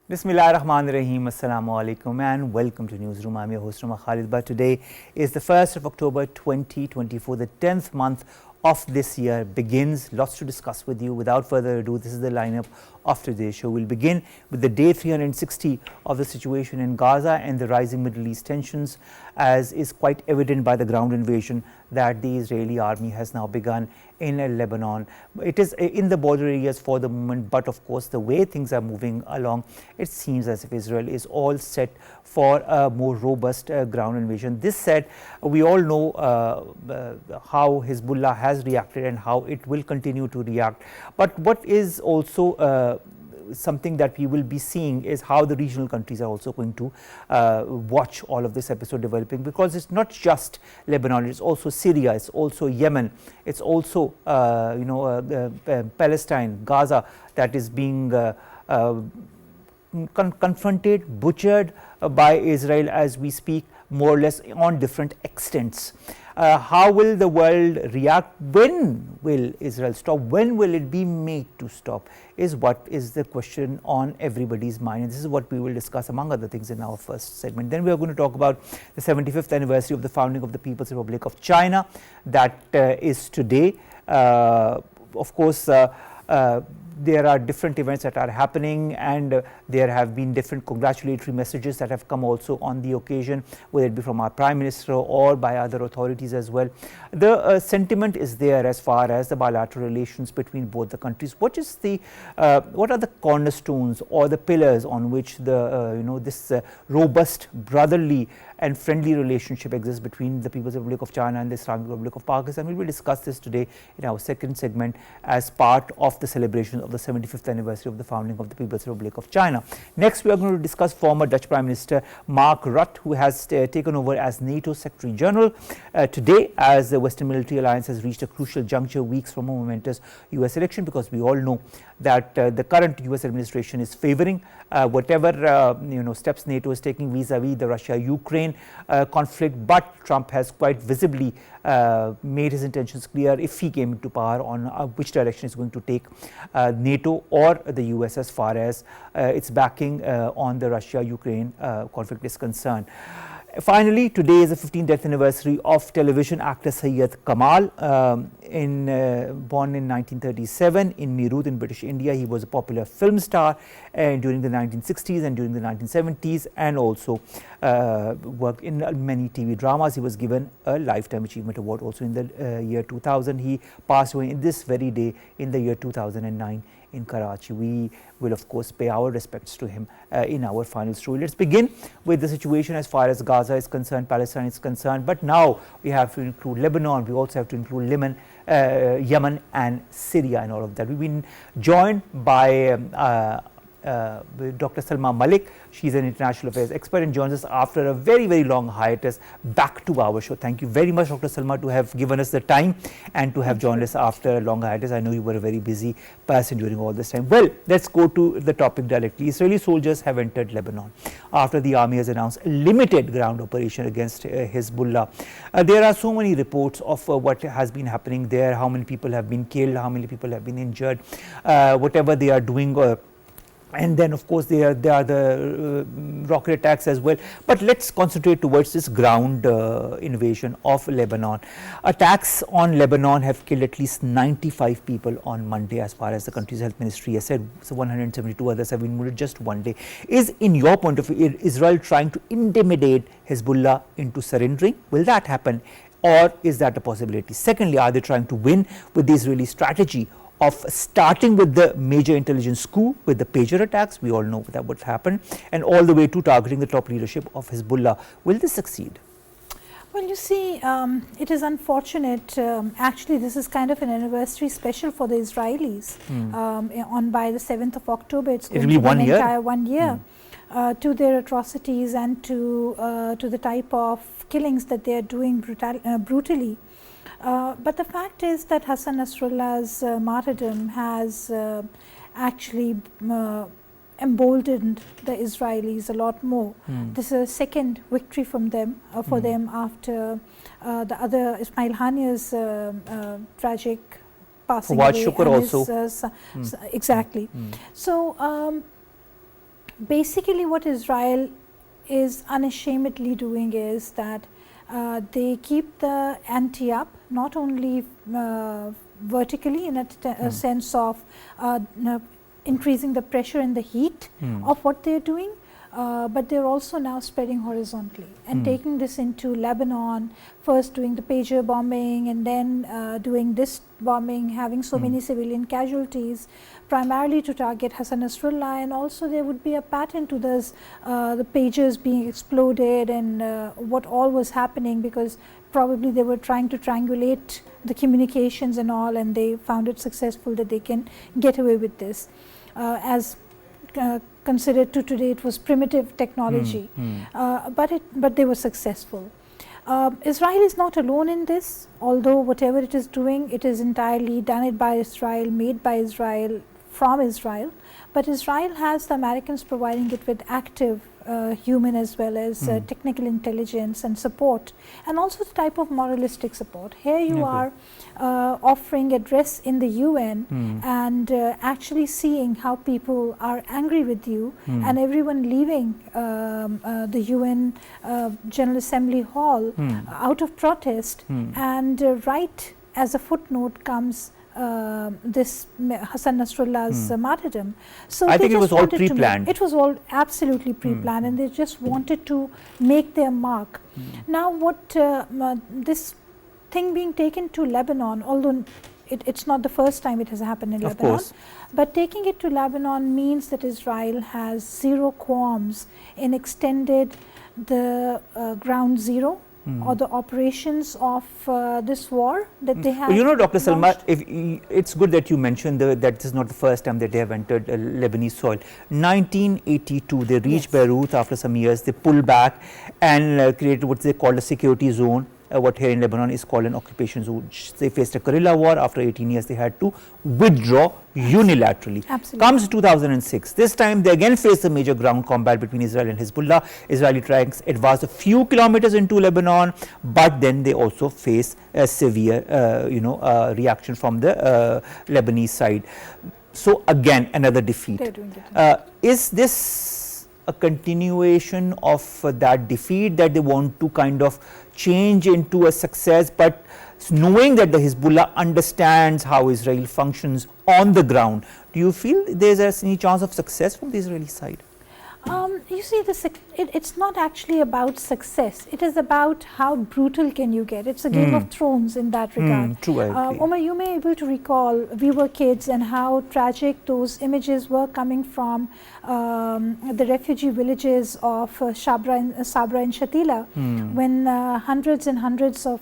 Bismillahirrahmanirrahim. Assalamu alaikum and welcome to Newsroom. I'm your host Khalid. But today is the 1st of October 2024. The 10th month of this year begins. Lots to discuss with you. Without further ado, this is the lineup of today's show. We'll begin with the day 360 of the situation in Gaza and the rising Middle East tensions, as is quite evident by the ground invasion that the Israeli army has now begun in Lebanon. It is in the border areas for the moment, but of course the way things are moving along, it seems as if Israel is all set for a more robust ground invasion. This said, we all know how Hezbollah has reacted and how it will continue to react. But what is also something that we will be seeing is how the regional countries are also going to watch all of this episode developing, because it's not just Lebanon, it's also Syria, it's also Yemen, it's also Palestine, Gaza, that is being confronted, butchered by Israel as we speak, more or less on different extents. How will the world react? When will Israel stop? When will it be made to stop? Is what is the question on everybody's mind. And this is what we will discuss, among other things, in our first segment. Then we are going to talk about the 75th anniversary of the founding of the People's Republic of China. That is today. Of course, there are different events that are happening, and there have been different congratulatory messages that have come also on the occasion, whether it be from our Prime Minister or by other authorities as well. The sentiment is there as far as the bilateral relations between both the countries. What is the what are the cornerstones or the pillars on which the this robust, brotherly and friendly relationship exists between the People's Republic of China and the Islamic Republic of Pakistan? We will discuss this today in our second segment as part of the celebration of the 75th anniversary of the founding of the People's Republic of China. Next, we are going to discuss former Dutch Prime Minister Mark Rutte, who has taken over as NATO Secretary General today, as the Western Military Alliance has reached a crucial juncture weeks from a momentous US election, because we all know that the current US administration is favoring whatever steps NATO is taking vis-a-vis the Russia-Ukraine conflict, but Trump has quite visibly made his intentions clear, if he came into power, on which direction is going to take NATO or the US as far as its backing on the Russia-Ukraine conflict is concerned. Finally, today is the 15th anniversary of television actor Syedkamal, born in 1937 in Meerut in British India. He was a popular film star during the 1960s and during the 1970s, and also worked in many TV dramas. He was given a Lifetime Achievement Award also in the year 2000. He passed away in this very day in the year 2009 in Karachi. We will of course pay our respects to him in our final story. Let's begin with the situation as far as Gaza is concerned, Palestine is concerned, but now we have to include Lebanon, we also have to include Yemen and Syria and all of that. We've been joined by Dr. Salma Malik. She's an international affairs expert and joins us after a very, very long hiatus back to our show. Thank you very much, Dr. Salma, to have given us the time and to have joined us after a long hiatus. I know you were a very busy person during all this time. Well, let's go to the topic directly. Israeli soldiers have entered Lebanon after the army has announced a limited ground operation against Hezbollah. There are so many reports of what has been happening there, how many people have been killed, how many people have been injured, whatever they are doing. And then of course there are the rocket attacks as well. But let's concentrate towards this ground invasion of Lebanon. Attacks on Lebanon have killed at least 95 people on Monday, as far as the country's health ministry has said. So 172 others have been wounded just one day. Is, in your point of view, Israel trying to intimidate Hezbollah into surrendering? Will that happen, or is that a possibility? Secondly, are they trying to win with the Israeli strategy of starting with the major intelligence coup with the pager attacks? We all know that what happened, and all the way to targeting the top leadership of Hezbollah. Will this succeed? Well, you see, it is unfortunate. Actually, this is kind of an anniversary special for the Israelis. By the 7th of October, it's going to be an entire 1 year to their atrocities and to the type of killings that they are doing brutally. But the fact is that Hassan Nasrallah's martyrdom has actually emboldened the Israelis a lot more. This is a second victory from them for them after the other Ismail Hania's tragic passing away. Shukr also. Exactly. So basically what Israel is unashamedly doing is that they keep the ante up, not only vertically in a sense of increasing the pressure and the heat of what they are doing, but they are also now spreading horizontally and taking this into Lebanon, first doing the pager bombing and then doing this bombing, having so many civilian casualties, primarily to target Hassan Nasrallah, and also there would be a pattern to this, the pagers being exploded and what all was happening, because probably they were trying to triangulate the communications and all, and they found it successful that they can get away with this. As considered to today, it was primitive technology, but they were successful. Israel is not alone in this, although whatever it is doing, it is entirely done it by Israel, made by Israel, from Israel, but Israel has the Americans providing it with active human as well as technical intelligence and support, and also the type of moralistic support. Here you are offering address in the UN and actually seeing how people are angry with you and everyone leaving the UN General Assembly Hall out of protest, and right as a footnote comes this Hassan Nasrallah's martyrdom. So I think it was all pre-planned. It was all absolutely pre-planned, and they just wanted to make their mark. Now, what this thing being taken to Lebanon, although it's not the first time it has happened in Lebanon, but taking it to Lebanon means that Israel has zero qualms in extended the ground zero or the operations of this war that they have. You know, Dr. Salma, it's good that you mentioned that this is not the first time that they have entered Lebanese soil. 1982, they reached Beirut. After some years, they pulled back and created what they called a security zone. What here in Lebanon is called an occupation zone. They faced a guerrilla war. After 18 years, they had to withdraw unilaterally. Comes 2006. This time, they again faced a major ground combat between Israel and Hezbollah. Israeli tanks advanced a few kilometers into Lebanon, but then they also face a severe, reaction from the Lebanese side. So again, another defeat. Is this a continuation of that defeat that they want to kind of change into a success, but knowing that the Hezbollah understands how Israel functions on the ground? Do you feel there's any chance of success from the Israeli side? You see, it's not actually about success. It is about how brutal can you get. It's a Game of Thrones in that regard. True, I agree. Omar, you may be able to recall, we were kids and how tragic those images were coming from the refugee villages of Sabra and Shatila, when hundreds and hundreds of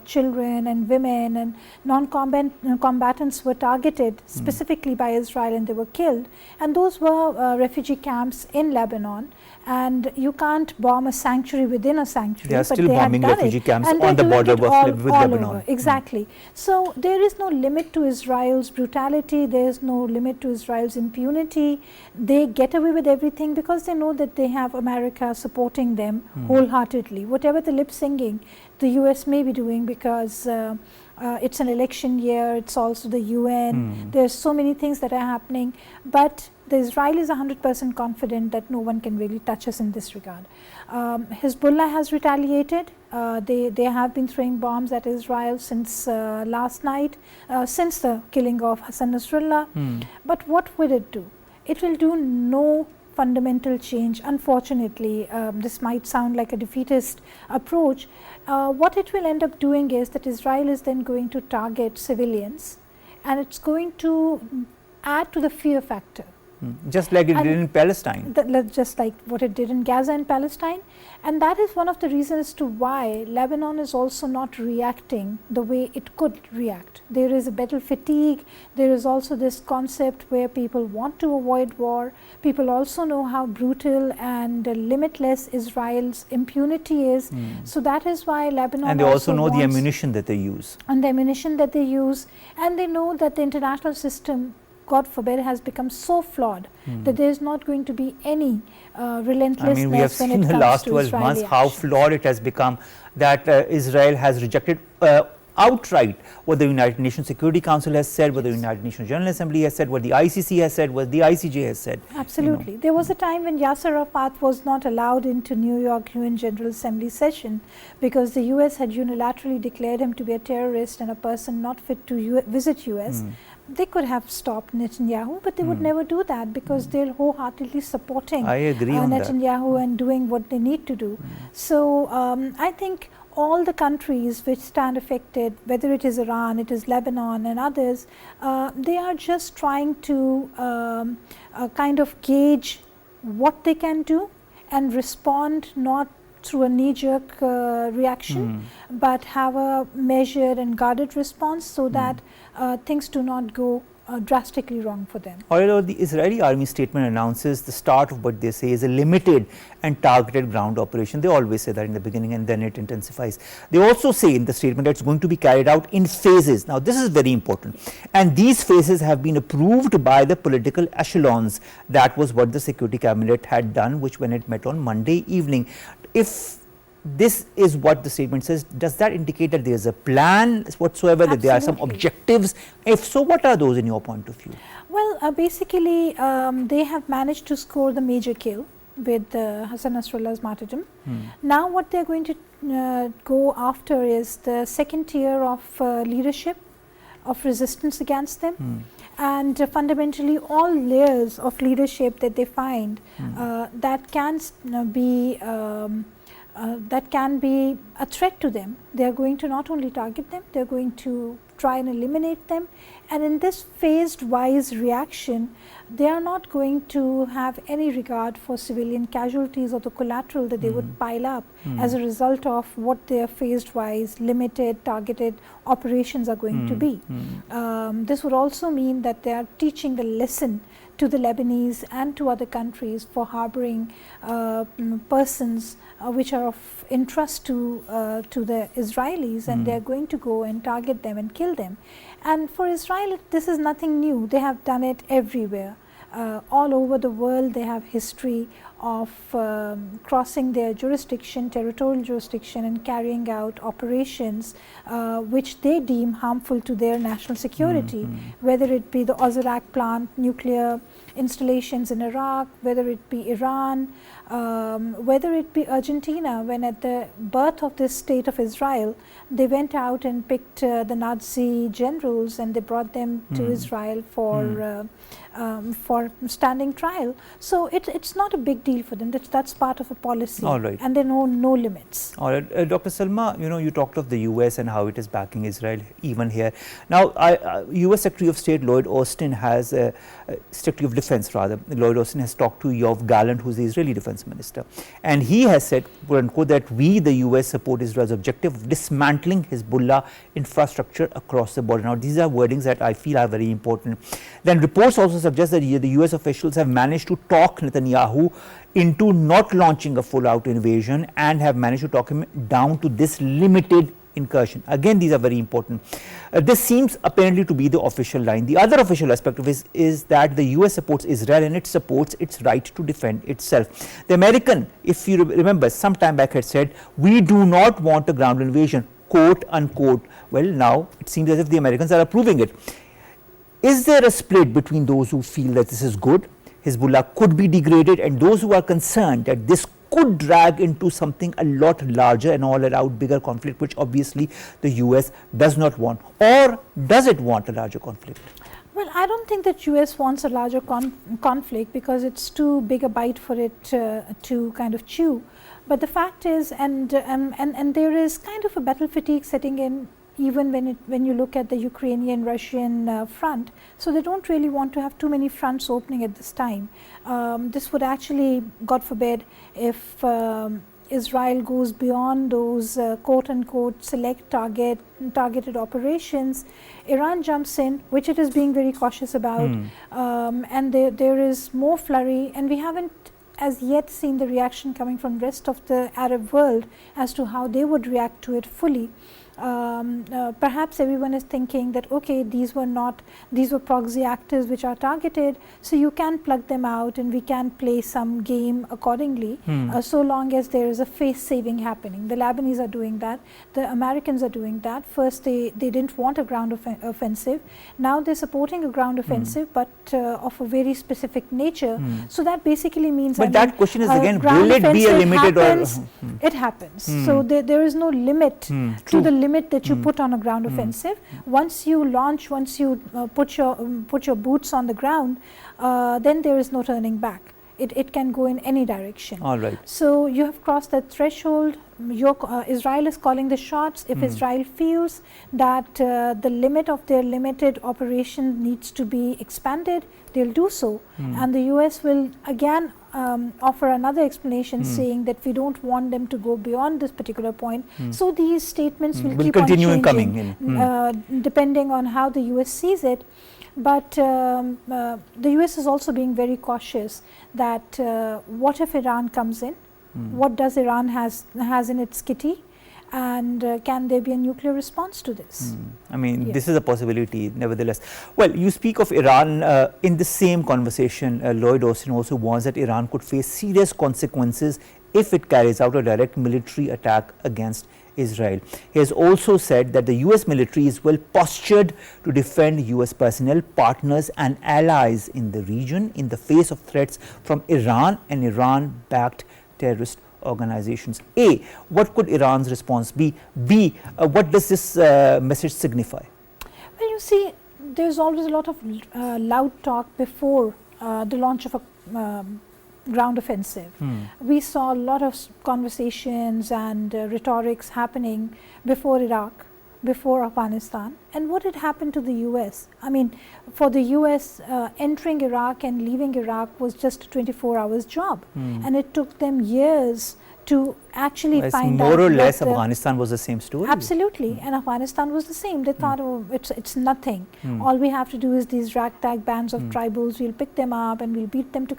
children and women and non-combatants were targeted specifically by Israel, and they were killed. And those were refugee camps in Lebanon, and you can't bomb a sanctuary within a sanctuary. They are still bombing refugee camps on the border with Lebanon. Exactly. So there is no limit to Israel's brutality. There is no limit to Israel's impunity. They get away with everything because they know that they have America supporting them wholeheartedly. Whatever the lip singing the US may be doing, because it's an election year, it's also the UN, there's so many things that are happening, but the Israelis are 100% confident that no one can really touch us in this regard. Hezbollah has retaliated. They have been throwing bombs at Israel since last night, since the killing of Hassan Nasrallah. But what will it do? It will do no fundamental change. Unfortunately, this might sound like a defeatist approach. What it will end up doing is that Israel is then going to target civilians, and it's going to add to the fear factor. Just like it did in Palestine. Just like what it did in Gaza and Palestine. And that is one of the reasons to why Lebanon is also not reacting the way it could react. There is a battle fatigue. There is also this concept where people want to avoid war. People also know how brutal and limitless Israel's impunity is. So that is why Lebanon and they also know the ammunition that they use. And the ammunition that they use. And they know that the international system, God forbid, has become so flawed that there is not going to be any relentlessness. I mean, we have seen in the last 12 months how flawed it has become, that Israel has rejected outright what the United Nations Security Council has said, what the United Nations General Assembly has said, what the ICC has said, what the ICJ has said. Absolutely. There was a time when Yasser Arafat was not allowed into New York UN General Assembly session because the US had unilaterally declared him to be a terrorist and a person not fit to visit US. They could have stopped Netanyahu, but they would never do that because they're wholeheartedly supporting Netanyahu and doing what they need to do. So I think all the countries which stand affected, whether it is Iran, it is Lebanon and others, they are just trying to kind of gauge what they can do and respond not through a knee-jerk reaction, but have a measured and guarded response so that things do not go drastically wrong for them. Although the Israeli army statement announces the start of what they say is a limited and targeted ground operation. They always say that in the beginning and then it intensifies. They also say in the statement that it's going to be carried out in phases. Now this is very important, and these phases have been approved by the political echelons. That was what the Security Cabinet had done, which when it met on Monday evening. If this is what the statement says, does that indicate that there is a plan whatsoever, that there are some objectives? If so, what are those in your point of view? Well, basically they have managed to score the major kill with Hassan Nasrallah's martyrdom. Now what they are going to go after is the second tier of leadership, of resistance against them. And fundamentally all layers of leadership that they find that can be a threat to them. They are going to not only target them, they are going to try and eliminate them. And in this phased wise reaction, they are not going to have any regard for civilian casualties or the collateral that they would pile up as a result of what their phased wise, limited, targeted operations are going to be. This would also mean that they are teaching the lesson to the Lebanese and to other countries for harboring persons which are of interest to the Israelis, and they are going to go and target them and kill them. And for Israel, this is nothing new. They have done it everywhere. All over the world, they have history of crossing their jurisdiction, territorial jurisdiction, and carrying out operations which they deem harmful to their national security, whether it be the Ozark plant, nuclear installations in Iraq, whether it be Iran, whether it be Argentina, when at the birth of this state of Israel, they went out and picked the Nazi generals and they brought them to Israel for standing trial. So it's not a big deal for them. That's part of a policy. All right. And they know no limits. All right. Dr. Salma, you talked of the US and how it is backing Israel even here. Now, US Secretary of State Lloyd Austin has, Secretary of Defense rather, Lloyd Austin has talked to Yoav Gallant, who is the Israeli Defense Minister. And he has said, quote unquote, that we, the US, support Israel's objective of dismantling Hezbollah infrastructure across the border. Now, these are wordings that I feel are very important. Then reports also suggest that the US officials have managed to talk Netanyahu into not launching a full-out invasion and have managed to talk him down to this limited incursion. Again, these are very important. This seems apparently to be the official line. The other official aspect of this is that the US supports Israel and it supports its right to defend itself. The American, if you remember, some time back had said, we do not want a ground invasion, quote unquote. Well, now it seems as if the Americans are approving it. Is there a split between those who feel that this is good, Hezbollah could be degraded, and those who are concerned that this could drag into something a lot larger and all around bigger conflict, which obviously the US does not want? Or does it want a larger conflict? Well, I don't think that US wants a larger conflict because it's too big a bite for it to kind of chew. But the fact is, and there is kind of a battle fatigue setting in, even when you look at the Ukrainian-Russian front. So they don't really want to have too many fronts opening at this time. This would actually, God forbid, if Israel goes beyond those quote-unquote select targeted operations, Iran jumps in, which it is being very cautious about, and there is more flurry, and we haven't as yet seen the reaction coming from the rest of the Arab world as to how they would react to it fully. perhaps everyone is thinking that okay, these were proxy actors which are targeted, so you can plug them out and we can play some game accordingly, so long as there is a face saving happening. The Lebanese are doing that, the Americans are doing that. First they didn't want a ground offensive, now they're supporting a ground offensive, but of a very specific nature. So that basically means, but that question is again, will it be a limited happens, it happens. So there is no limit to the limit that you put on a ground offensive. Once you launch, once you put your boots on the ground, then there is no turning back. It can go in any direction. All right. So you have crossed that threshold. Israel is calling the shots. If Israel feels that the limit of their limited operation needs to be expanded, they'll do so. And the US will again offer another explanation saying that we don't want them to go beyond this particular point. So these statements will keep continue on changing, depending on how the US sees it. But the US is also being very cautious that what if Iran comes in? What does Iran has in its kitty? And can there be a nuclear response to this? I mean, this is a possibility nevertheless. Well, you speak of Iran in the same conversation. Lloyd Austin also warns that Iran could face serious consequences if it carries out a direct military attack against Israel. He has also said that the US military is well postured to defend US personnel, partners and allies in the region in the face of threats from Iran and Iran-backed terrorist organizations. A, what could Iran's response be? B, what does this message signify? Well, you see, there's always a lot of loud talk before the launch of a ground offensive. We saw a lot of conversations and rhetorics happening before Iraq, before Afghanistan, and what had happened to the US. I mean, for the US, entering Iraq and leaving Iraq was just a 24 hours job, and it took them years to actually find out. More or less, Afghanistan was the same story. Absolutely, and Afghanistan was the same. They thought, oh, it's nothing. All we have to do is these ragtag bands of tribals. We'll pick them up and we'll beat them to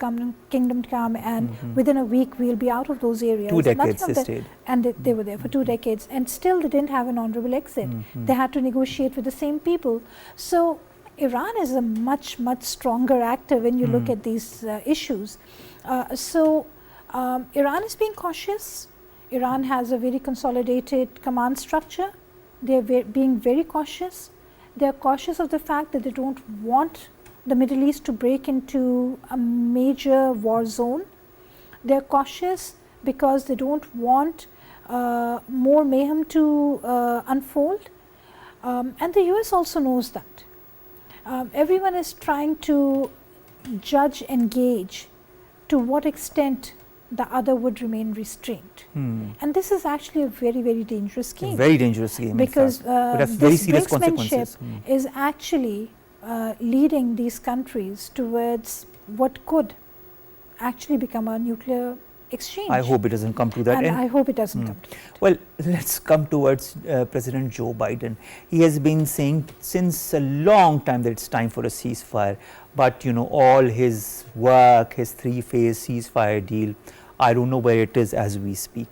kingdom to come, and within a week we'll be out of those areas. 2 decades they stayed, and they were there for 2 decades, and still they didn't have an honorable exit. They had to negotiate with the same people. So Iran is a much stronger actor when you look at these issues. Iran is being cautious. Iran has a very consolidated command structure. They are being very cautious. They are cautious of the fact that they don't want the Middle East to break into a major war zone. They are cautious because they don't want more mayhem to unfold. And the US also knows that. Everyone is trying to judge and gauge to what extent the other would remain restrained. And this is actually a very dangerous game. A very dangerous game, because this brinksmanship is actually leading these countries towards what could actually become a nuclear exchange. I hope it doesn't come to that end. I hope it doesn't come to that. Well, let's come towards President Joe Biden. He has been saying since a long time that it's time for a ceasefire, but all his work, his 3-phase ceasefire deal, I don't know where it is as we speak.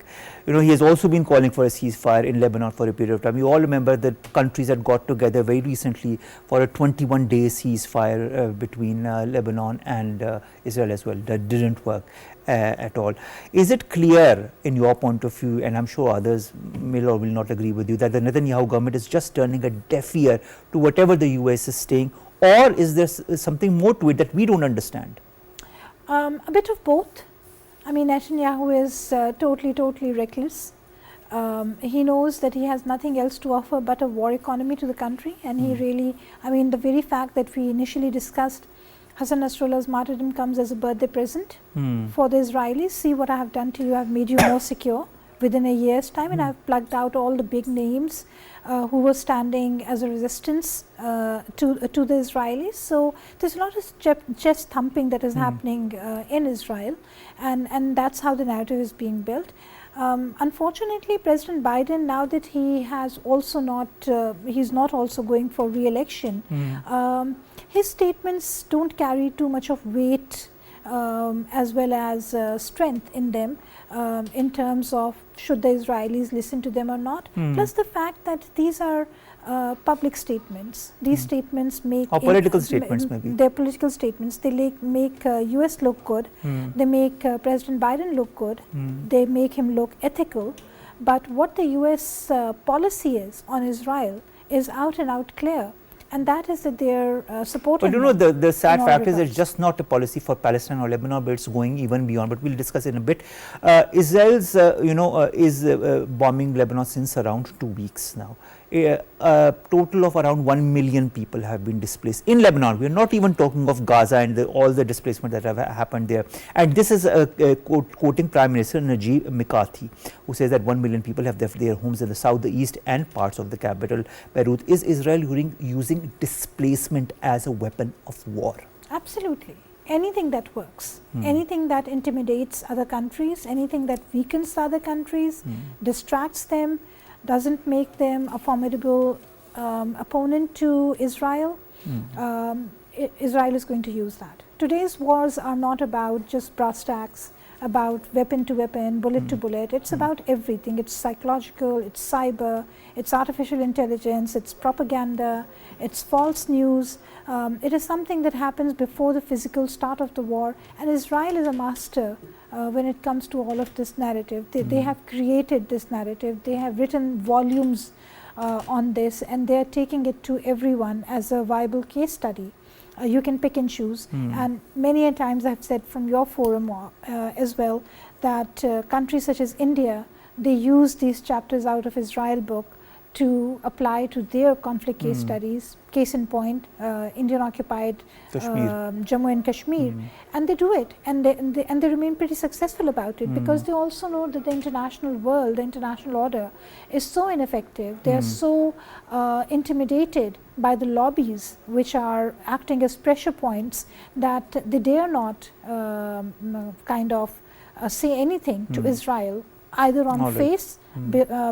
He has also been calling for a ceasefire in Lebanon for a period of time. You all remember that countries had got together very recently for a 21-day ceasefire between Lebanon and Israel as well. That didn't work at all. Is it clear in your point of view, and I'm sure others will or will not agree with you, that the Netanyahu government is just turning a deaf ear to whatever the US is saying, or is there something more to it that we don't understand? A bit of both. I mean, Netanyahu is totally reckless. He knows that he has nothing else to offer but a war economy to the country, and he really, I mean, the very fact that we initially discussed Hassan Nasrallah's martyrdom comes as a birthday present for the Israelis. See what I have done to you, I have made you more secure within a year's time, and I have plugged out all the big names who were standing as a resistance to the Israelis. So there's a lot of chest thumping that is happening in Israel, and that's how the narrative is being built. Unfortunately, President Biden, now that he has also not, he's not also going for re-election, his statements don't carry too much of weight as well as strength in them in terms of should the Israelis listen to them or not. Plus the fact that these are public statements. These statements make or political statements maybe. They're political statements. They make US look good. They make President Biden look good. They make him look ethical. But what the US policy is on Israel is out and out clear. And that is that they're supporting. But you know, the sad fact is it's just not a policy for Palestine or Lebanon, but it's going even beyond. But we'll discuss in a bit. Israel's, is bombing Lebanon since around 2 weeks now. A total of around 1 million people have been displaced in Lebanon. We are not even talking of Gaza and all the displacement that have happened there. And this is quoting Prime Minister Najib Mikati, who says that 1 million people have left their homes in the south, the east and parts of the capital, Beirut. Is Israel using displacement as a weapon of war? Absolutely. Anything that works, anything that intimidates other countries, anything that weakens other countries, distracts them, doesn't make them a formidable opponent to Israel, Israel is going to use that. Today's wars are not about just brass tacks, about weapon to weapon, bullet to bullet. It's about everything. It's psychological, it's cyber, it's artificial intelligence, it's propaganda, it's false news. It is something that happens before the physical start of the war, and Israel is a master when it comes to all of this narrative. They have created this narrative. They have written volumes on this, and they are taking it to everyone as a viable case study. You can pick and choose, and many a times I've said from your forum as well that countries such as India, they use these chapters out of Israel book to apply to their conflict case studies. Case in point, Indian occupied Jammu and Kashmir, and they do it, and they remain pretty successful about it, because they also know that the international world, the international order is so ineffective. They are so intimidated by the lobbies which are acting as pressure points that they dare not say anything to Israel, either on face,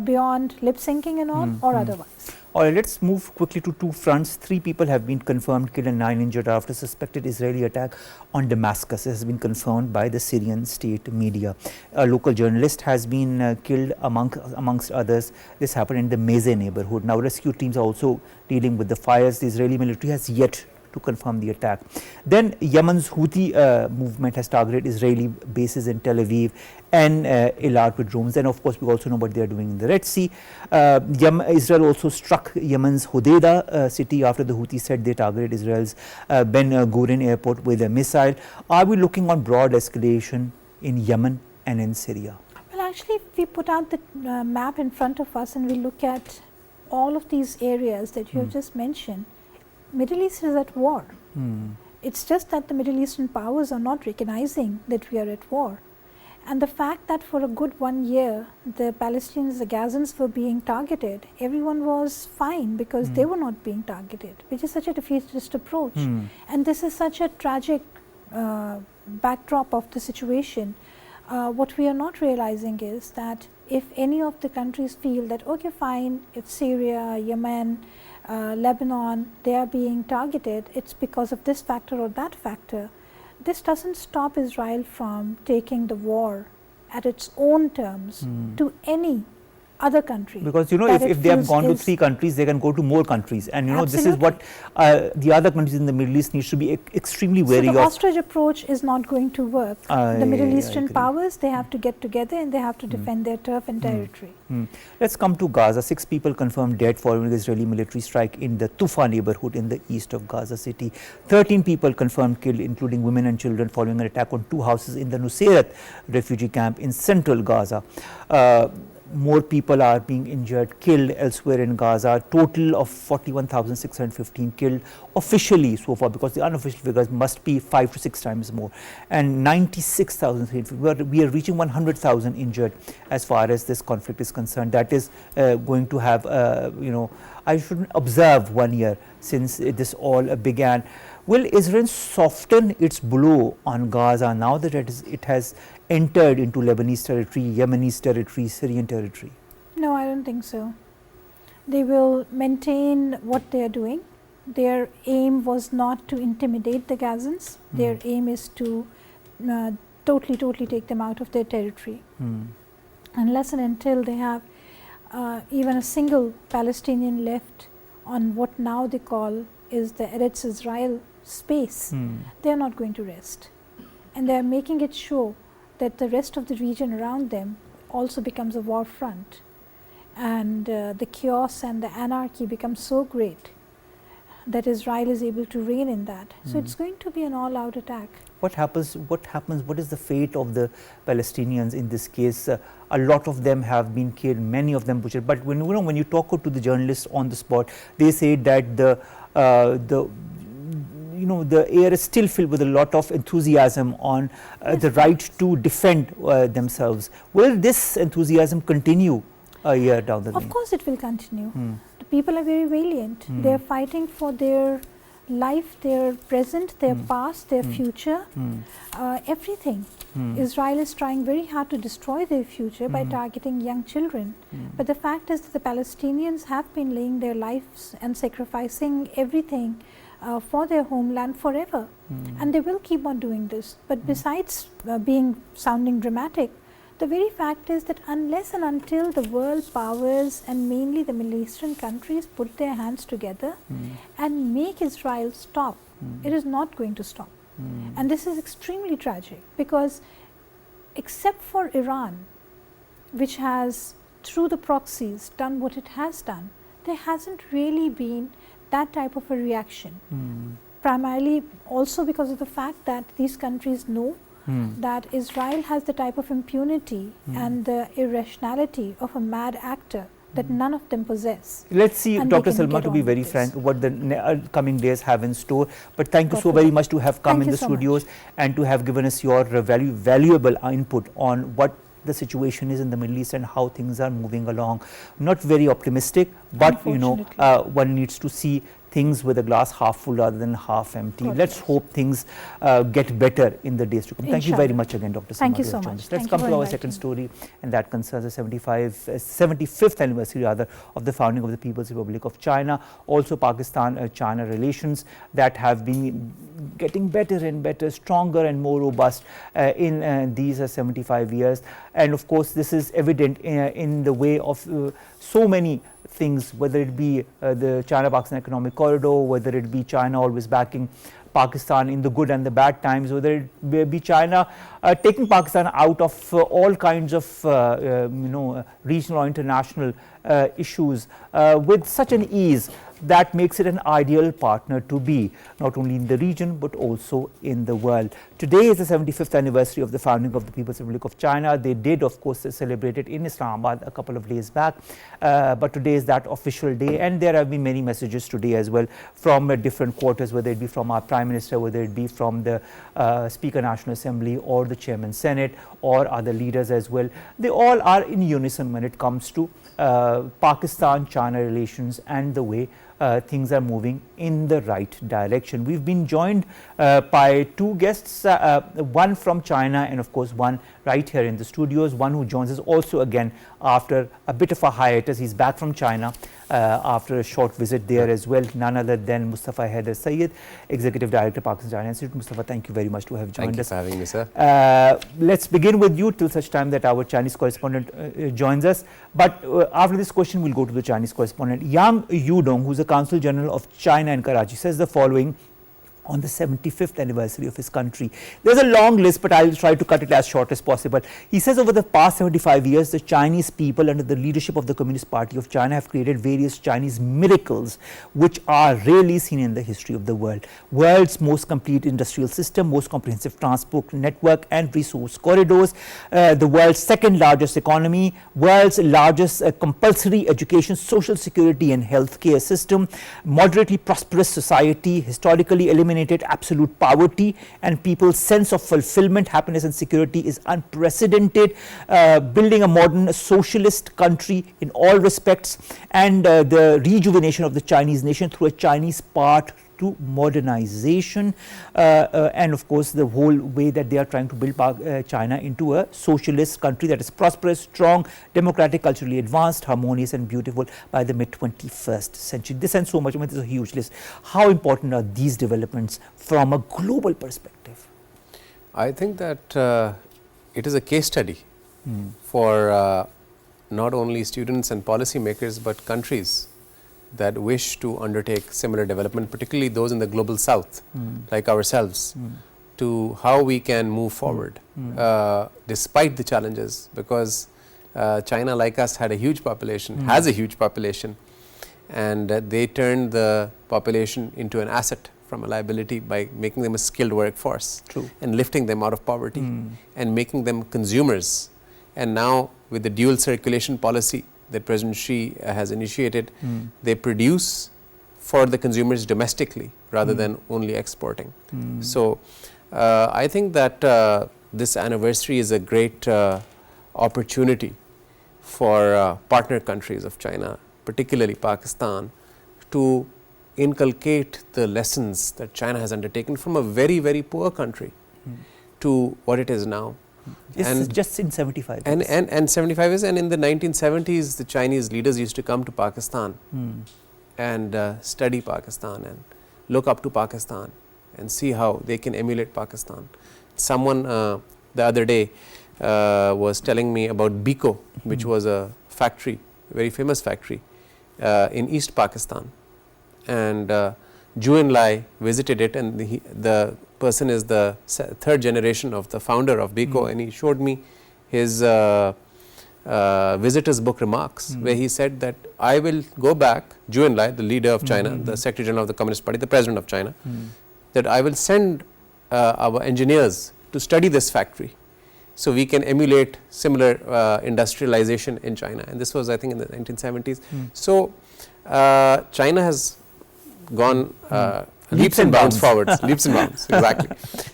beyond lip syncing and all, or otherwise. All right, let's move quickly to two fronts. 3 people have been confirmed killed and 9 injured after suspected Israeli attack on Damascus. It has been confirmed by the Syrian state media. A local journalist has been killed amongst others. This happened in the Meze neighborhood. Now rescue teams are also dealing with the fires. The Israeli military has yet to confirm the attack. Then Yemen's Houthi movement has targeted Israeli bases in Tel Aviv and Eilat with drones. And of course we also know what they are doing in the Red Sea. Israel also struck Yemen's Hodeidah city after the Houthis said they targeted Israel's Ben Gurion airport with a missile. Are we looking on broad escalation in Yemen and in Syria? Well, actually, if we put out the map in front of us and we look at all of these areas that you have just mentioned, Middle East is at war. It's just that the Middle Eastern powers are not recognizing that we are at war. And the fact that for a good 1 year, the Palestinians, the Gazans were being targeted, everyone was fine because they were not being targeted, which is such a defeatist approach. And this is such a tragic backdrop of the situation. What we are not realizing is that if any of the countries feel that, okay, fine, if Syria, Yemen, Lebanon, they are being targeted, it's because of this factor or that factor. This doesn't stop Israel from taking the war at its own terms to any other country. Because if they have gone to 3 countries, they can go to more countries, and this is what the other countries in the Middle East need to be extremely wary of. So the ostrich approach is not going to work. The Middle Eastern powers, they have to get together and they have to defend their turf and territory. Let's come to Gaza. 6 people confirmed dead following the Israeli military strike in the Tufa neighborhood in the east of Gaza city. 13 people confirmed killed, including women and children, following an attack on 2 houses in the Nuseirat refugee camp in central Gaza. More people are being injured, killed elsewhere in Gaza. Total of 41,615 killed officially so far, because the unofficial figures must be 5 to 6 times more. And 96,000, we are reaching 100,000 injured as far as this conflict is concerned. That is going to have, I should observe 1 year since this all began. Will Israel soften its blow on Gaza now that it has entered into Lebanese territory, Yemenese territory, Syrian territory? No, I don't think so. They will maintain what they are doing. Their aim was not to intimidate the Gazans. Their aim is to totally take them out of their territory. Unless and until they have even a single Palestinian left on what now they call is the Eretz Israel space, they are not going to rest. And they are making it sure that the rest of the region around them also becomes a war front. And the chaos and the anarchy becomes so great that Israel is able to reign in that. So it's going to be an all-out attack. What happens, what is the fate of the Palestinians in this case? A lot of them have been killed, many of them butchered, but when you talk to the journalists on the spot, they say that the air is still filled with a lot of enthusiasm on the right to defend themselves. Will this enthusiasm continue a year down the line? Of course it will continue. The people are very valiant. They are fighting for their life, their present, their past, their future, everything. Israel is trying very hard to destroy their future by targeting young children. But the fact is that the Palestinians have been laying their lives and sacrificing everything for their homeland forever. And they will keep on doing this. But besides sounding dramatic, the very fact is that unless and until the world powers and mainly the Middle Eastern countries put their hands together and make Israel stop, it is not going to stop. And this is extremely tragic, because except for Iran, which has through the proxies done what it has done, there hasn't really been that type of a reaction. Primarily also because of the fact that these countries know that Israel has the type of impunity and the irrationality of a mad actor that none of them possess. Let's see, Dr. Salma, to be very frank, what the coming days have in store. But thank you so very much to have come in the studios and to have given us your valuable input on what the situation is in the Middle East and how things are moving along. Not very optimistic, but one needs to see things with a glass half full rather than half empty. Let's hope things get better in the days to come. Thank you very much again, Dr. Salma. Thank you so much. Let's come to our second story, and that concerns the 75th anniversary rather of the founding of the People's Republic of China. Also Pakistan-China relations that have been getting better and better, stronger and more robust in these 75 years. And of course, this is evident in the way of so many things, whether it be the China-Pakistan economic corridor, whether it be China always backing Pakistan in the good and the bad times, whether it be China taking Pakistan out of all kinds of regional or international issues with such an ease that makes it an ideal partner to be, not only in the region but also in the world. Today is the 75th anniversary of the founding of the People's Republic of China. They did, of course, celebrate it in Islamabad a couple of days back, but today is that official day, and there have been many messages today as well from different quarters, whether it be from our Prime Minister, whether it be from the Speaker National Assembly or the Chairman Senate or other leaders as well. They all are in unison when it comes to Pakistan-China relations and the way things are moving in the right direction. We've been joined by two guests, one from China and of course one right here in the studios, one who joins us also again after a bit of a hiatus. He's back from China after a short visit there as well, none other than Mustafa Hyder, Executive Director, Pakistan China Institute. Mustafa, thank you very much to have joined us. Thank you for having me, sir. Let's begin with you till such time that our Chinese correspondent joins us. But after this question, we'll go to the Chinese correspondent. Yang Yudong, who's the Consul General of China in Karachi, says the following on the 75th anniversary of his country. There's a long list, but I'll try to cut it as short as possible. He says over the past 75 years, the Chinese people under the leadership of the Communist Party of China have created various Chinese miracles which are rarely seen in the history of the world. World's most complete industrial system, most comprehensive transport network and resource corridors, the world's second largest economy, world's largest compulsory education, social security and healthcare system, moderately prosperous society, historically eliminated absolute poverty, and people's sense of fulfillment, happiness and security is unprecedented, building a modern socialist country in all respects, and the rejuvenation of the Chinese nation through a Chinese path to modernization, and of course the whole way that they are trying to build China into a socialist country that is prosperous, strong, democratic, culturally advanced, harmonious and beautiful by the mid-21st century. This and so much, I mean, this is a huge list. How important are these developments from a global perspective? I think that it is a case study for not only students and policymakers, but countries that wish to undertake similar development, particularly those in the global south, like ourselves, to how we can move forward despite the challenges, because China, like us, had a huge population, has a huge population, and they turned the population into an asset from a liability by making them a skilled workforce. True. And lifting them out of poverty and making them consumers. And now with the dual circulation policy that President Xi has initiated, they produce for the consumers domestically rather than only exporting. So I think that this anniversary is a great opportunity for partner countries of China, particularly Pakistan, to inculcate the lessons that China has undertaken from a very, very poor country to what it is now. And just in 75 years. And 75 years, and in the 1970s, the Chinese leaders used to come to Pakistan and study Pakistan and look up to Pakistan and see how they can emulate Pakistan. Someone the other day was telling me about Biko, which was a factory, a very famous factory in East Pakistan. And Zhou Enlai visited it, and the person is the third generation of the founder of Biko, and he showed me his visitor's book remarks, where he said that I will go back, Zhou Enlai, the leader of China, the Secretary General of the Communist Party, the President of China, that I will send our engineers to study this factory so we can emulate similar industrialization in China. And this was, I think, in the 1970s. So China has gone leaps and bounds forwards, leaps and bounds, exactly.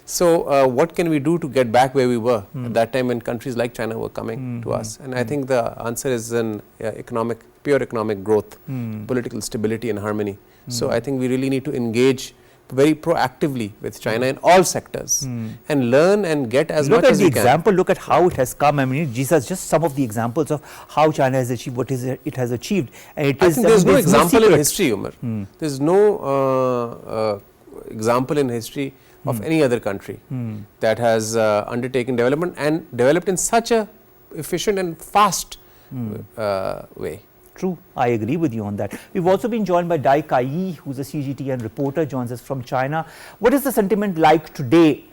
So what can we do to get back where we were at that time when countries like China were coming to us? And I think the answer is in pure economic growth, political stability and harmony. So I think we really need to engage very proactively with China in all sectors and learn and get as much as we can. Look at the example, look at how it has come. I mean, these are just some of the examples of how China has achieved what it has achieved. And it I think there is no example in history, Omar. There is no example in history of any other country that has undertaken development and developed in such a efficient and fast way. True, I agree with you on that. We've also been joined by Kaiyi, who's a CGTN reporter, joins us from China. What is the sentiment like today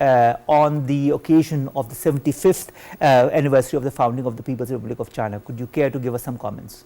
on the occasion of the 75th anniversary of the founding of the People's Republic of China? Could you care to give us some comments?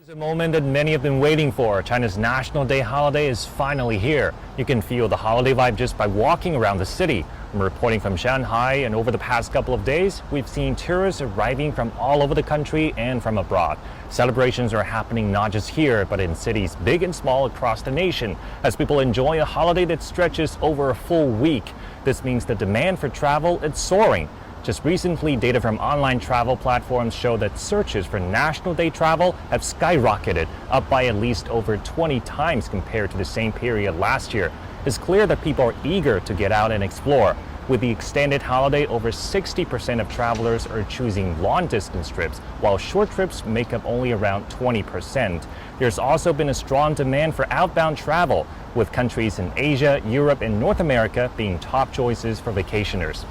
It's a moment that many have been waiting for. China's National Day holiday is finally here. You can feel the holiday vibe just by walking around the city. I'm reporting from Shanghai, and over the past couple of days, we've seen tourists arriving from all over the country and from abroad. Celebrations are happening not just here, but in cities big and small across the nation, as people enjoy a holiday that stretches over a full week. This means the demand for travel is soaring. Just recently, data from online travel platforms show that searches for National Day travel have skyrocketed, up by at least over 20 times compared to the same period last year. It's clear that people are eager to get out and explore. With the extended holiday, over 60% of travelers are choosing long-distance trips, while short trips make up only around 20%. There's also been a strong demand for outbound travel, with countries in Asia, Europe, and North America being top choices for vacationers.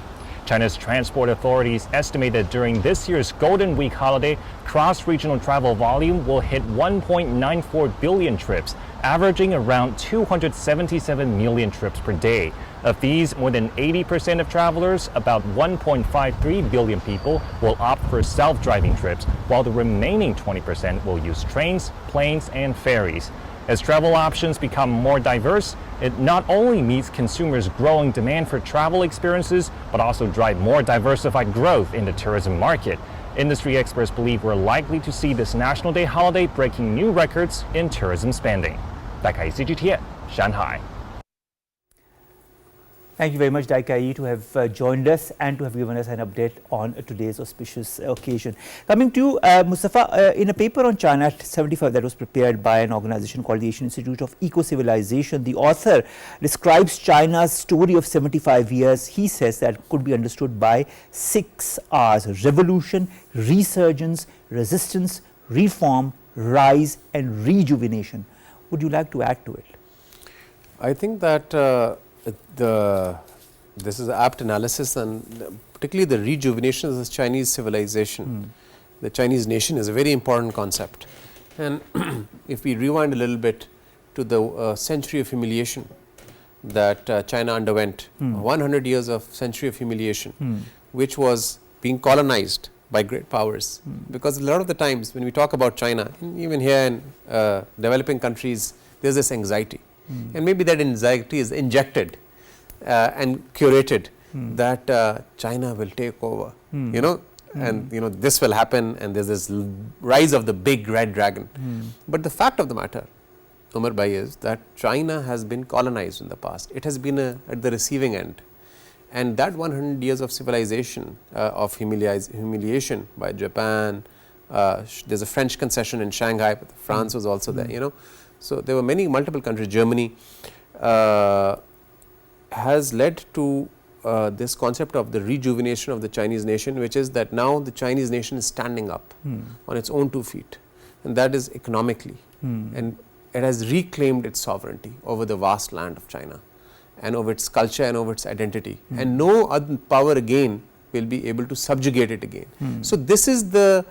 China's transport authorities estimate that during this year's Golden Week holiday, cross-regional travel volume will hit 1.94 billion trips, averaging around 277 million trips per day. Of these, more than 80% of travelers, about 1.53 billion people, will opt for self-driving trips, while the remaining 20% will use trains, planes, and ferries. As travel options become more diverse, it not only meets consumers' growing demand for travel experiences, but also drive more diversified growth in the tourism market. Industry experts believe we're likely to see this National Day holiday breaking new records in tourism spending. Kaiyi, CGTN, Shanghai. Thank you very much, Kaiyi, to have joined us and to have given us an update on today's auspicious occasion. Coming to Mustafa, in a paper on China at 75 that was prepared by an organization called the Asian Institute of Eco-Civilization, the author describes China's story of 75 years. He says that could be understood by 6 R's: revolution, resurgence, resistance, reform, rise, and rejuvenation. Would you like to add to it? I think that the This is apt analysis, and particularly the rejuvenation of the Chinese civilization. The Chinese nation is a very important concept. And if we rewind a little bit to the century of humiliation that China underwent, 100 years of century of humiliation, which was being colonized by great powers. Because a lot of the times when we talk about China, even here in developing countries, there is this anxiety. And maybe that anxiety is injected and curated that China will take over, you know, and you know this will happen, and there is this rise of the big red dragon. But the fact of the matter, Omar Bhai, is that China has been colonized in the past. It has been at the receiving end, and that 100 years of civilization of humiliation by Japan. There is a French concession in Shanghai, but France was also there, you know. So there were multiple countries. Germany has led to this concept of the rejuvenation of the Chinese nation, which is that now the Chinese nation is standing up on its own 2 feet, and that is economically, and it has reclaimed its sovereignty over the vast land of China and over its culture and over its identity, and no other power again will be able to subjugate it again. So this is the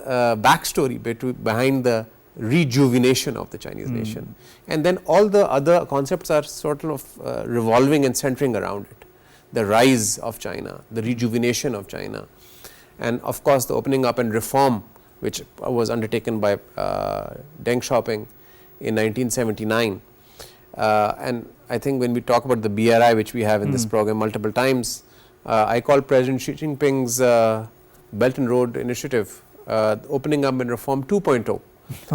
backstory behind the rejuvenation of the Chinese nation, and then all the other concepts are sort of revolving and centering around it. The rise of China, the rejuvenation of China, and of course the opening up and reform which was undertaken by Deng Xiaoping in 1979. And I think when we talk about the BRI, which we have in this program multiple times, I call President Xi Jinping's Belt and Road Initiative opening up and reform 2.0.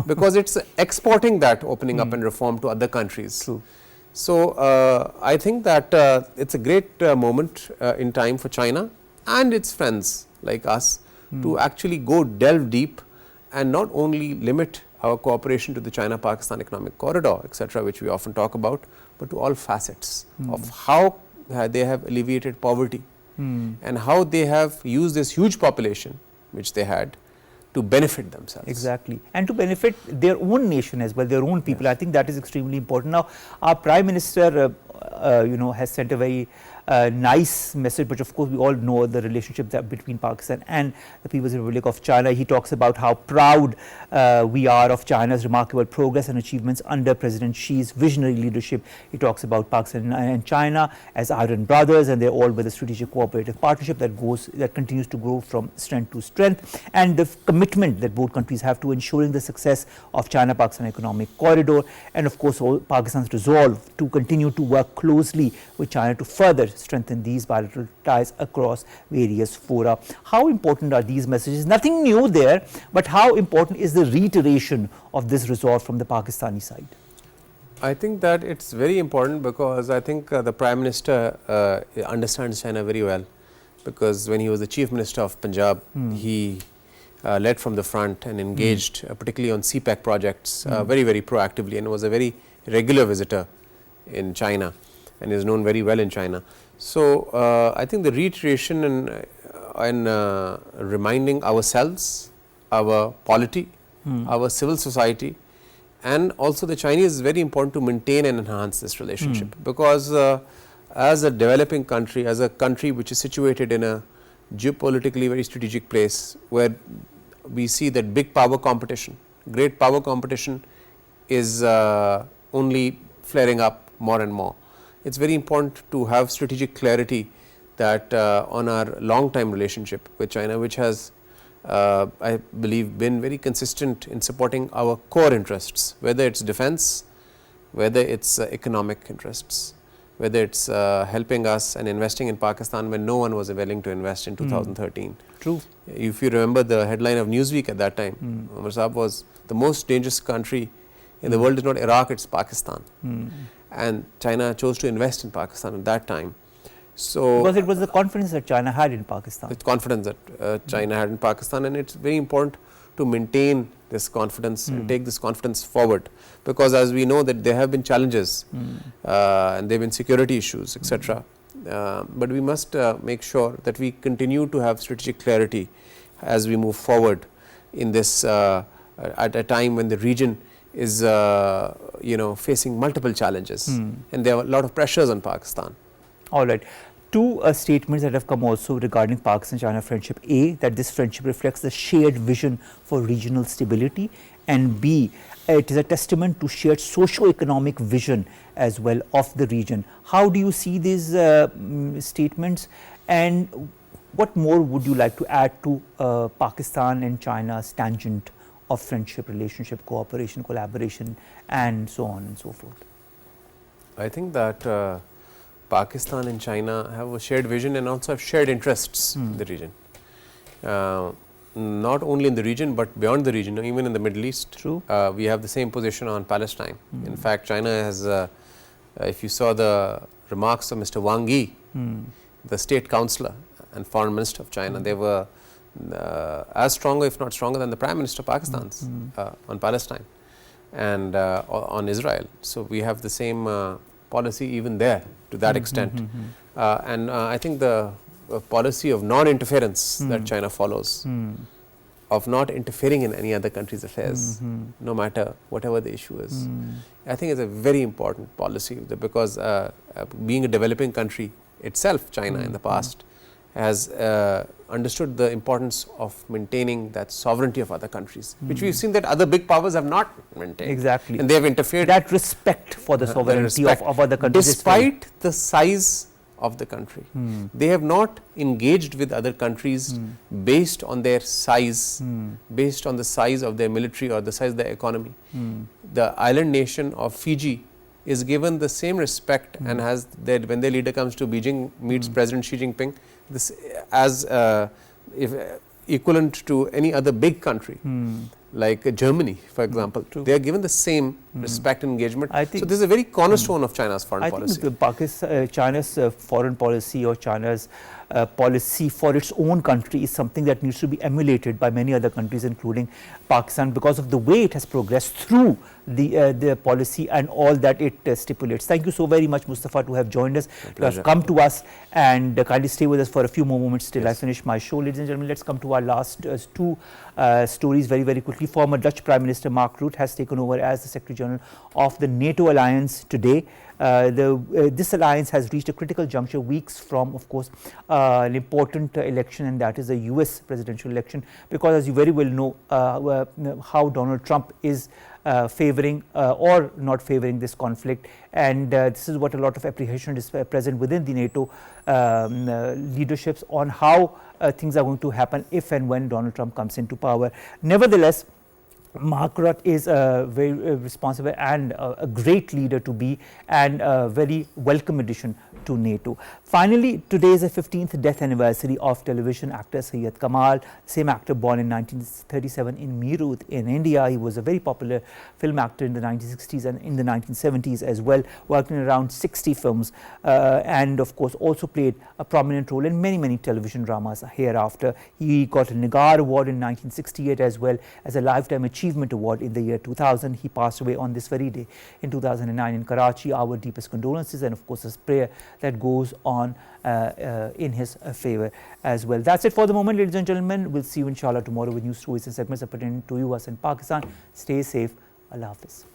Because it is exporting that opening up and reform to other countries. True. So I think that it is a great moment in time for China and its friends like us to actually go delve deep and not only limit our cooperation to the China-Pakistan economic corridor, etc., which we often talk about, but to all facets of how they have alleviated poverty and how they have used this huge population which they had to benefit themselves. Exactly, and to benefit their own nation as well, their own people. Yes. I think that is extremely important. Now, our Prime Minister, has sent a very nice message, but of course we all know the relationship that between Pakistan and the People's Republic of China. He talks about how proud we are of China's remarkable progress and achievements under President Xi's visionary leadership. He talks about Pakistan and China as iron brothers, and they're all with a strategic cooperative partnership that continues to grow from strength to strength, and the commitment that both countries have to ensuring the success of China-Pakistan economic corridor, and of course Pakistan's resolve to continue to work closely with China to further strengthen these bilateral ties across various fora. How important are these messages? Nothing new there, but how important is the reiteration of this resolve from the Pakistani side? I think that it is very important because I think the Prime Minister understands China very well, because when he was the Chief Minister of Punjab, he led from the front and engaged particularly on CPEC projects very, very proactively, and was a very regular visitor in China and is known very well in China. So I think the reiteration and reminding ourselves, our polity, our civil society, and also the Chinese is very important to maintain and enhance this relationship, because as a developing country, as a country which is situated in a geopolitically very strategic place where we see that big power competition, great power competition is only flaring up more and more. It is very important to have strategic clarity that on our long time relationship with China, which has I believe been very consistent in supporting our core interests, whether it is defense, whether it is economic interests, whether it is helping us and investing in Pakistan when no one was willing to invest in 2013. True. If you remember the headline of Newsweek at that time, Omar Saab was the most dangerous country in the world is not Iraq, it is Pakistan. And China chose to invest in Pakistan at that time. So because it was the confidence that China had in Pakistan. The confidence that China had in Pakistan, and it is very important to maintain this confidence and take this confidence forward, because as we know that there have been challenges and there have been security issues, etc. But we must make sure that we continue to have strategic clarity as we move forward in this at a time when the region is facing multiple challenges, and there are a lot of pressures on Pakistan All right. Two statements that have come also regarding Pakistan-China friendship. A, that this friendship reflects the shared vision for regional stability, and B, it is a testament to shared socio-economic vision as well of the region. How do you see these statements, and what more would you like to add to Pakistan and China's tangent of friendship, relationship, cooperation, collaboration, and so on and so forth? I think that Pakistan and China have a shared vision and also have shared interests in the region. Not only in the region, but beyond the region, even in the Middle East. True. We have the same position on Palestine. In fact, China has, if you saw the remarks of Mr. Wang Yi, the state councillor and foreign minister of China, they were as stronger, if not stronger, than the Prime Minister of Pakistan's on Palestine and on Israel. So we have the same policy even there to that extent. And I think the policy of non-interference that China follows, of not interfering in any other country's affairs, no matter whatever the issue is, I think is a very important policy, because being a developing country itself, China in the past has understood the importance of maintaining that sovereignty of other countries, which we've seen that other big powers have not maintained. Exactly. And they have interfered. That respect for the sovereignty of other countries. Despite the size of the country, they have not engaged with other countries based on their size, based on the size of their military or the size of their economy. The island nation of Fiji is given the same respect and has their, when their leader comes to Beijing, meets President Xi Jinping, this as if equivalent to any other big country like Germany, for example. They are given the same respect and engagement. So this is a very cornerstone of China's foreign policy. I think China's foreign policy, or China's policy for its own country, is something that needs to be emulated by many other countries, including Pakistan, because of the way it has progressed through the policy and all that it stipulates. Thank you so very much, Mustafa, to have joined us, to have come to us, and kindly stay with us for a few more moments till I finish my show. Ladies and gentlemen, let's come to our last two stories very, very quickly. Former Dutch Prime Minister Mark Rutte has taken over as the Secretary General of the NATO alliance today. This alliance has reached a critical juncture weeks from, of course, an important election, and that is the US presidential election, because as you very well know how Donald Trump is favoring or not favoring this conflict, and this is what a lot of apprehension is present within the NATO leaderships on how things are going to happen if and when Donald Trump comes into power. Nevertheless, Mark Rutte is a very responsible and a great leader to be, and a very welcome addition to NATO. Finally, today is the 15th death anniversary of television actor Syedkamal, same actor born in 1937 in Meerut in India. He was a very popular film actor in the 1960s and in the 1970s as well, working around 60 films, and of course also played a prominent role in many, many television dramas hereafter. He got a Nagar Award in 1968 as well as a Lifetime Achievement Award in the year 2000. He passed away on this very day in 2009 in Karachi. Our deepest condolences, and of course a prayer that goes on in his favor as well. That's it for the moment, ladies and gentlemen. We'll see you inshallah tomorrow with new stories and segments pertaining to us in Pakistan. Stay safe. Allah Hafiz.